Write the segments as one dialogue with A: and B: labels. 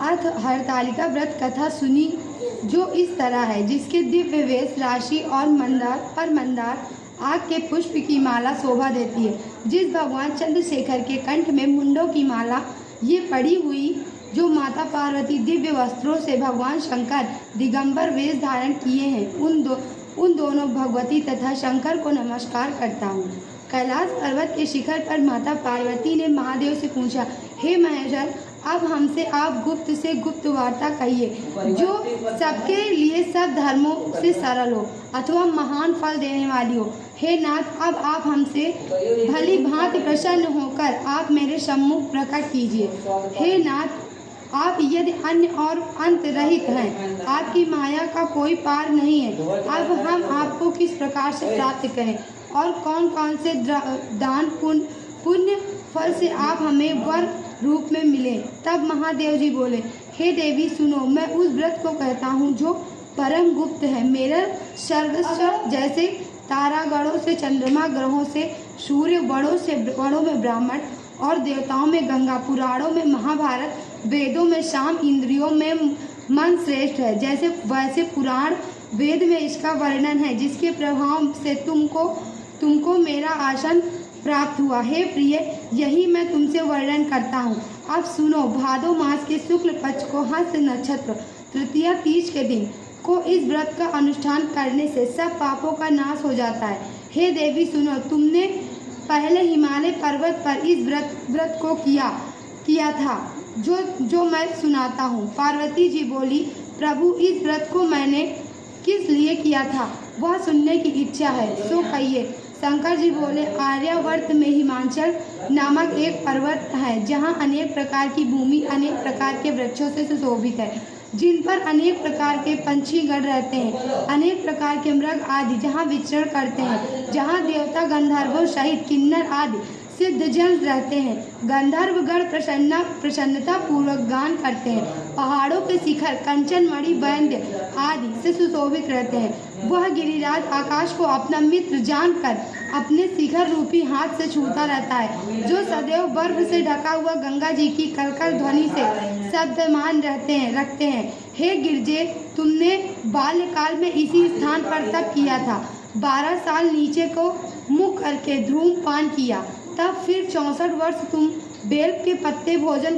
A: अर्थ हरतालिका व्रत कथा सुनी, जो इस तरह है। जिसके दिव्य वेश, राशि और मंदार आग के पुष्प की माला शोभा देती है। जिस भगवान चंद्रशेखर के कंठ में मुंडों की माला ये पड़ी हुई, जो माता पार्वती दिव्य वस्त्रों से भगवान शंकर दिगंबर वेश धारण किए हैं, उन दोनों भगवती तथा शंकर को नमस्कार करता हूँ। कैलाश पर्वत के शिखर पर माता पार्वती ने महादेव से पूछा, हे महेश्वर, अब हमसे आप गुप्त से गुप्त वार्ता कहिए, जो सबके लिए सब धर्मों से सरल हो अथवा महान फल देने वाली हो। हे नाथ, अब आप हमसे भली भांति प्रसन्न होकर आप मेरे सम्मुख प्रकट कीजिए। हे नाथ, आप यदि अन्य और अंत रहित हैं, आपकी माया का कोई पार नहीं है। अब हम आपको किस प्रकार से प्राप्त करें और कौन कौन से दान पुण्य फल से आप हमें वर रूप में मिले। तब महादेव जी बोले, हे देवी सुनो, मैं उस व्रत को कहता हूँ जो परम गुप्त है। मेरा सर्वस्व जैसे तारागणों से, चंद्रमा ग्रहों से, सूर्य बड़ों में ब्राह्मण और देवताओं में गंगा, पुराणों में महाभारत, वेदों में साम, इंद्रियों में मन श्रेष्ठ है। जैसे वैसे पुराण वेद में इसका वर्णन है, जिसके प्रभाव से तुमको मेरा आसन प्राप्त हुआ। हे प्रिय, यही मैं तुमसे वर्णन करता हूँ। अब सुनो, भादो मास के शुक्ल पक्ष को हस्त नक्षत्र तृतीया तीज के दिन को इस व्रत का अनुष्ठान करने से सब पापों का नाश हो जाता है। हे देवी सुनो, तुमने पहले हिमालय पर्वत पर इस व्रत को किया था, जो मैं सुनाता हूँ। पार्वती जी बोली, प्रभु, इस व्रत को मैंने किस लिए किया था, वह सुनने की इच्छा है, सो कहिए। शंकर जी बोले, आर्यावर्त में हिमाचल नामक एक पर्वत है, जहाँ अनेक प्रकार की भूमि अनेक प्रकार के वृक्षों से सुशोभित है, जिन पर अनेक प्रकार के पंछीगण रहते हैं, अनेक प्रकार के मृग आदि जहाँ विचरण करते हैं, जहाँ देवता गंधर्वों सहित किन्नर आदि सिद्धजन रहते हैं। गंधर्वगण प्रसन्नता पूर्वक गान करते हैं। पहाड़ों के शिखर कंचन मणि वैद्य आदि से सुशोभित रहते हैं। वह गिरिराज आकाश को अपना मित्र जानकर अपने शिखर रूपी हाथ से छूता रहता है, जो सदैव बर्फ से ढका हुआ गंगा जी की कलकल ध्वनि से शब्दमान रखते हैं। हे गिरजे, तुमने बाल्यकाल में इसी स्थान पर तप किया था। 12 साल नीचे को मुख करके धूम्रपान किया, तब फिर 64 वर्ष तुम बेल के पत्ते भोजन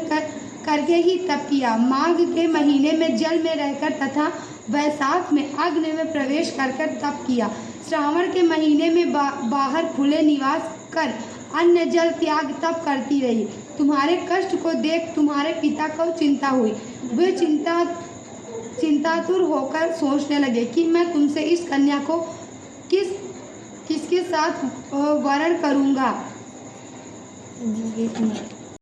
A: करके ही तप किया। माघ के महीने में जल में रहकर तथा वैशाख में अग्नि में प्रवेश कर तप किया। श्रावण के महीने में बाहर खुले निवास कर अन्न जल त्याग तप करती रही। तुम्हारे कष्ट को देख तुम्हारे पिता को चिंता हुई। वे चिंतातुर होकर सोचने लगे कि मैं तुमसे इस कन्या को किसके साथ वरण करूँगा।